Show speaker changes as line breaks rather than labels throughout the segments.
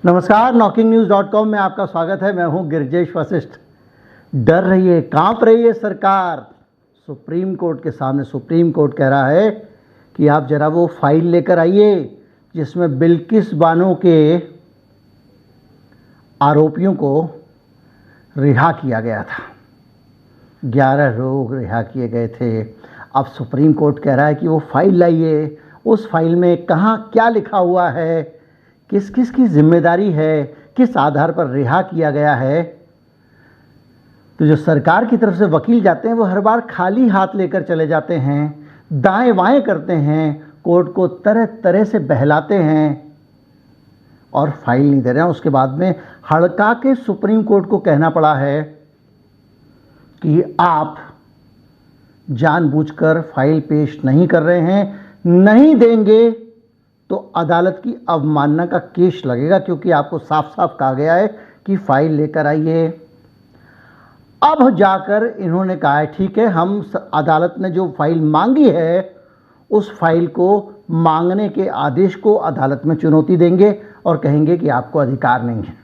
नमस्कार, knocking-news.com में आपका स्वागत है। मैं हूं गिरजेश वशिष्ठ। डर रही है, कांप रही है सरकार सुप्रीम कोर्ट के सामने। सुप्रीम कोर्ट कह रहा है कि आप जरा वो फाइल लेकर आइए जिसमें बिल्किस बानो के आरोपियों को रिहा किया गया था। 11 लोग रिहा किए गए थे। अब सुप्रीम कोर्ट कह रहा है कि वो फाइल लाइए। उस फाइल में कहाँ क्या लिखा हुआ है, किस किस की जिम्मेदारी है, किस आधार पर रिहा किया गया है। तो जो सरकार की तरफ से वकील जाते हैं वो हर बार खाली हाथ लेकर चले जाते हैं, दाएं बाएं करते हैं, कोर्ट को तरह तरह से बहलाते हैं और फाइल नहीं दे रहे हैं। उसके बाद में हड़का के सुप्रीम कोर्ट को कहना पड़ा है कि आप जानबूझकर फाइल पेश नहीं कर रहे हैं, नहीं देंगे तो अदालत की अवमानना का केस लगेगा, क्योंकि आपको साफ साफ कहा गया है कि फाइल लेकर आइए। अब जाकर इन्होंने कहा है ठीक है, हम अदालत ने जो फाइल मांगी है उस फाइल को मांगने के आदेश को अदालत में चुनौती देंगे और कहेंगे कि आपको अधिकार नहीं है।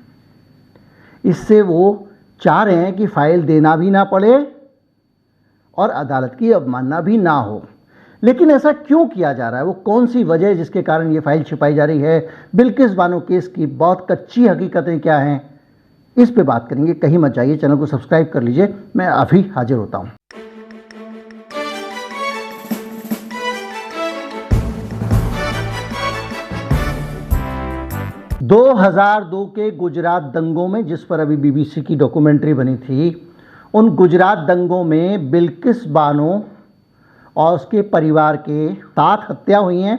इससे वो चाह रहे हैं कि फाइल देना भी ना पड़े और अदालत की अवमानना भी ना हो। लेकिन ऐसा क्यों किया जा रहा है, वो कौन सी वजह है जिसके कारण ये फाइल छिपाई जा रही है, बिल्किस बानो केस की बहुत कच्ची हकीकतें क्या हैं, इस पे बात करेंगे। कहीं मत जाइए, चैनल को सब्सक्राइब कर लीजिए। मैं अभी हाजिर होता हूं। 2002 के गुजरात दंगों में, जिस पर अभी बीबीसी की डॉक्यूमेंट्री बनी थी, उन गुजरात दंगों में बिल्किस बानो और उसके परिवार के 7 हत्या हुई हैं।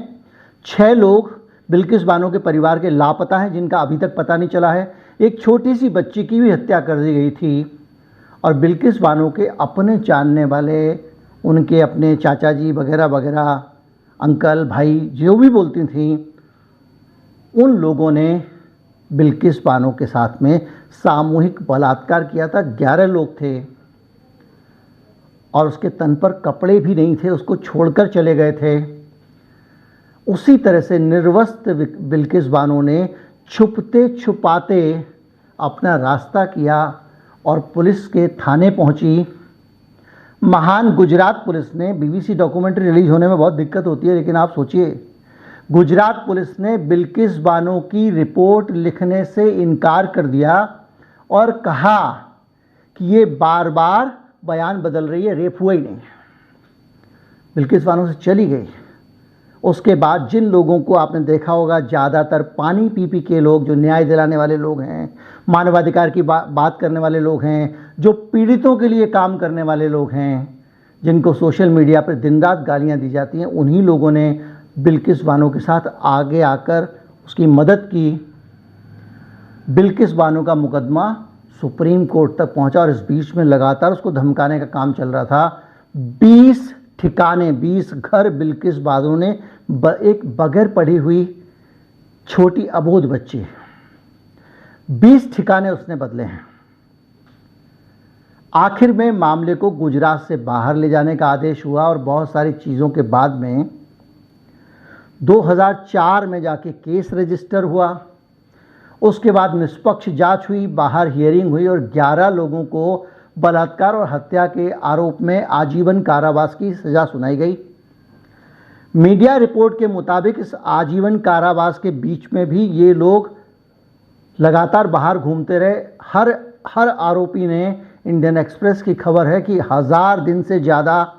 6 लोग बिल्किस बानो के परिवार के लापता हैं, जिनका अभी तक पता नहीं चला है। एक छोटी सी बच्ची की भी हत्या कर दी गई थी। और बिल्किस बानो के अपने जानने वाले, उनके अपने चाचा जी वगैरह वगैरह, अंकल भाई जो भी बोलती थी, उन लोगों ने बिल्किस बानो के साथ में सामूहिक बलात्कार किया था। 11 लोग थे और उसके तन पर कपड़े भी नहीं थे, उसको छोड़कर चले गए थे। उसी तरह से निर्वस्त्र बिल्किस बानो ने छुपते छुपाते अपना रास्ता किया और पुलिस के थाने पहुंची। महान गुजरात पुलिस ने, बीबीसी डॉक्यूमेंट्री रिलीज होने में बहुत दिक्कत होती है, लेकिन आप सोचिए, गुजरात पुलिस ने बिल्किस बानो की रिपोर्ट लिखने से इनकार कर दिया और कहा कि ये बार बार बयान बदल रही है, रेप हुआ ही नहीं। बिल्किस बानो से चली गई। उसके बाद जिन लोगों को आपने देखा होगा, ज़्यादातर पानी पी पी के लोग, जो न्याय दिलाने वाले लोग हैं, मानवाधिकार की बात करने वाले लोग हैं, जो पीड़ितों के लिए काम करने वाले लोग हैं, जिनको सोशल मीडिया पर दिन रात गालियां दी जाती हैं, उन्हीं लोगों ने बिल्किस बानो के साथ आगे आकर उसकी मदद की। बिल्किस बानो का मुकदमा सुप्रीम कोर्ट तक पहुंचा और इस बीच में लगातार उसको धमकाने का काम चल रहा था। 20 ठिकाने, 20 घर बिल्किस बानो ने, एक बगैर पढ़ी हुई छोटी अबोध बच्ची, 20 ठिकाने उसने बदले हैं। आखिर में मामले को गुजरात से बाहर ले जाने का आदेश हुआ और बहुत सारी चीज़ों के बाद में 2004 में जाके केस रजिस्टर हुआ। उसके बाद निष्पक्ष जांच हुई, बाहर हियरिंग हुई और 11 लोगों को बलात्कार और हत्या के आरोप में आजीवन कारावास की सज़ा सुनाई गई। मीडिया रिपोर्ट के मुताबिक इस आजीवन कारावास के बीच में भी ये लोग लगातार बाहर घूमते रहे। हर आरोपी ने, इंडियन एक्सप्रेस की खबर है कि 1000 दिन से ज़्यादा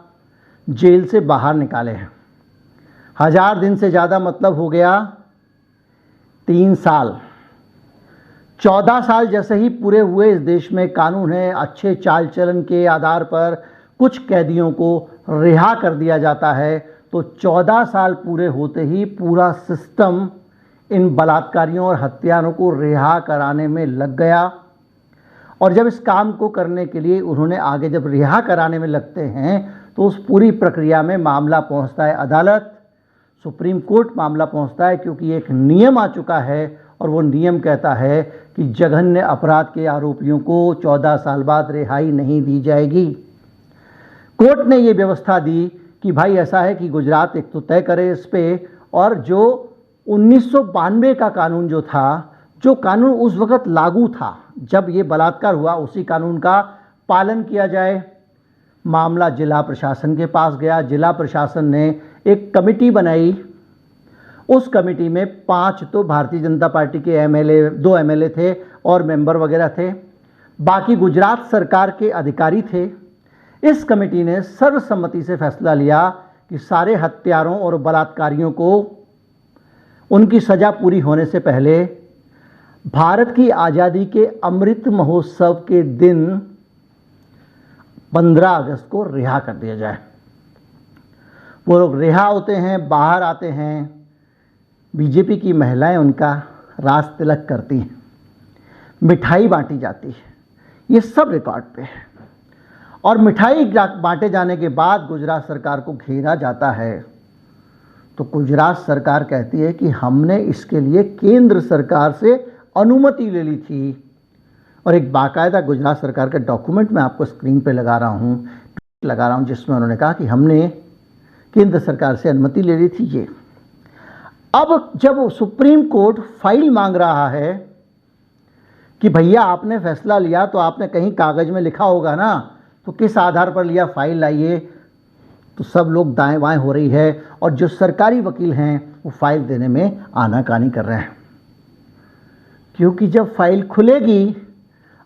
जेल से बाहर निकाले हैं। 1000 दिन से ज़्यादा मतलब हो गया 3 साल। 14 साल जैसे ही पूरे हुए, इस देश में कानून है, अच्छे चाल चलन के आधार पर कुछ कैदियों को रिहा कर दिया जाता है। तो 14 साल पूरे होते ही पूरा सिस्टम इन बलात्कारियों और हत्यारों को रिहा कराने में लग गया। और जब इस काम को करने के लिए उन्होंने आगे, जब रिहा कराने में लगते हैं, तो उस पूरी प्रक्रिया में मामला पहुंचता है अदालत, सुप्रीम कोर्ट मामला पहुंचता है, क्योंकि एक नियम आ चुका है और वो नियम कहता है कि जघन्य अपराध के आरोपियों को 14 साल बाद रिहाई नहीं दी जाएगी। कोर्ट ने ये व्यवस्था दी कि भाई ऐसा है कि गुजरात एक तो तय करे इस पे, और जो 1992 का कानून जो था जो कानून उस वक्त लागू था जब ये बलात्कार हुआ, उसी कानून का पालन किया जाए। मामला जिला प्रशासन के पास गया। जिला प्रशासन ने एक कमेटी बनाई। उस कमेटी में 5 तो भारतीय जनता पार्टी के एमएलए, 2 एमएलए थे और मेंबर वगैरह थे, बाकी गुजरात सरकार के अधिकारी थे। इस कमेटी ने सर्वसम्मति से फैसला लिया कि सारे हत्यारों और बलात्कारियों को उनकी सजा पूरी होने से पहले भारत की आज़ादी के अमृत महोत्सव के दिन 15 अगस्त को रिहा कर दिया जाए। वो लोग रिहा होते हैं, बाहर आते हैं, बीजेपी की महिलाएं उनका रास तिलक करती हैं, मिठाई बांटी जाती है, ये सब रिकॉर्ड पे है। और मिठाई बांटे जाने के बाद गुजरात सरकार को घेरा जाता है, तो गुजरात सरकार कहती है कि हमने इसके लिए केंद्र सरकार से अनुमति ले ली थी। और एक बाकायदा गुजरात सरकार का डॉक्यूमेंट मैं आपको स्क्रीन पे लगा रहा हूँ, जिसमें उन्होंने कहा कि हमने केंद्र सरकार से अनुमति ले ली थी। ये अब जब सुप्रीम कोर्ट फाइल मांग रहा है कि भैया आपने फैसला लिया तो आपने कहीं कागज में लिखा होगा ना, तो किस आधार पर लिया, फाइल लाइए, तो सब लोग दाएं बाएं हो रही है। और जो सरकारी वकील हैं वो फाइल देने में आनाकानी कर रहे हैं, क्योंकि जब फाइल खुलेगी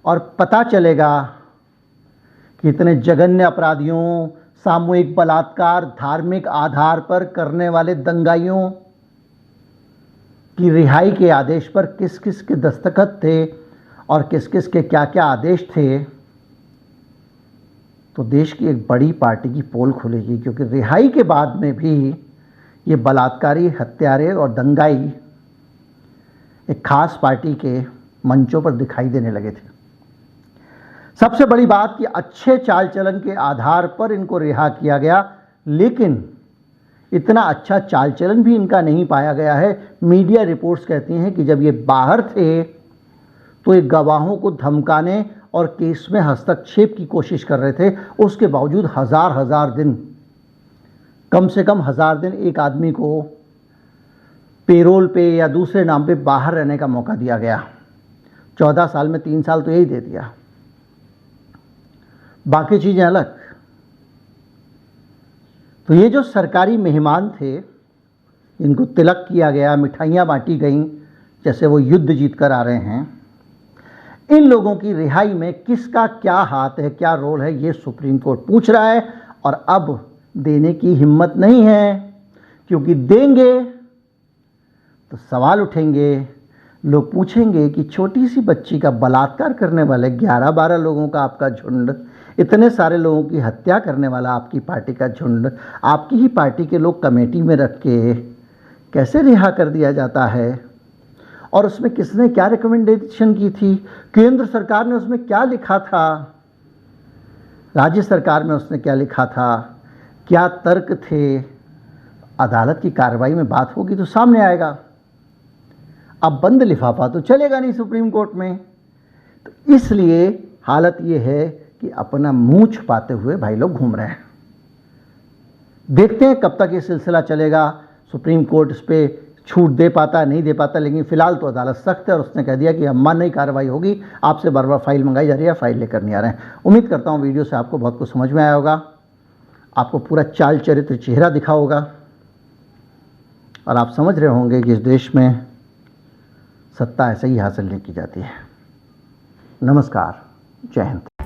और पता चलेगा कि इतने जघन्य अपराधियों, सामूहिक बलात्कार धार्मिक आधार पर करने वाले दंगाइयों की रिहाई के आदेश पर किस किस के दस्तखत थे और किस किस के क्या क्या आदेश थे, तो देश की एक बड़ी पार्टी की पोल खुलेगी। क्योंकि रिहाई के बाद में भी ये बलात्कारी, हत्यारे और दंगाई एक खास पार्टी के मंचों पर दिखाई देने लगे थे। सबसे बड़ी बात कि अच्छे चाल चलन के आधार पर इनको रिहा किया गया, लेकिन इतना अच्छा चाल चलन भी इनका नहीं पाया गया है। मीडिया रिपोर्ट्स कहती हैं कि जब ये बाहर थे तो ये गवाहों को धमकाने और केस में हस्तक्षेप की कोशिश कर रहे थे। उसके बावजूद हजार दिन, कम से कम 1000 दिन एक आदमी को पेरोल पे या दूसरे नाम पे बाहर रहने का मौका दिया गया। 14 साल में 3 साल तो यही दे दिया, बाकी चीज़ें अलग। तो ये जो सरकारी मेहमान थे, इनको तिलक किया गया, मिठाइयाँ बांटी गईं, जैसे वो युद्ध जीत कर आ रहे हैं। इन लोगों की रिहाई में किसका क्या हाथ है, क्या रोल है, ये सुप्रीम कोर्ट पूछ रहा है। और अब देने की हिम्मत नहीं है, क्योंकि देंगे तो सवाल उठेंगे। लोग पूछेंगे कि छोटी सी बच्ची का बलात्कार करने वाले 11-12 लोगों का आपका झुंड, इतने सारे लोगों की हत्या करने वाला आपकी पार्टी का झुंड, आपकी ही पार्टी के लोग कमेटी में रख के कैसे रिहा कर दिया जाता है? और उसमें किसने क्या रिकमेंडेशन की थी? केंद्र सरकार ने उसमें क्या लिखा था? राज्य सरकार में उसने क्या लिखा था? क्या तर्क थे? अदालत की कार्रवाई में बात होगी तो सामने आएगा। अब बंद लिफाफा तो चलेगा नहीं सुप्रीम कोर्ट में। तो इसलिए हालत ये है कि अपना मुंह छुपाते हुए भाई लोग घूम रहे हैं। देखते हैं कब तक ये सिलसिला चलेगा। सुप्रीम कोर्ट इस पर छूट दे पाता नहीं दे पाता, लेकिन फिलहाल तो अदालत सख्त है और उसने कह दिया कि अमान्य कार्रवाई होगी। आपसे बार बार फाइल मंगाई जा रही है, फाइल लेकर नहीं आ रहे हैं। उम्मीद करता हूँ वीडियो से आपको बहुत कुछ समझ में आया होगा, आपको पूरा चाल चरित्र चेहरा दिखा होगा और आप समझ रहे होंगे कि इस देश में सत्ता ऐसे ही हासिल नहीं की जाती है। नमस्कार, जय हिंद।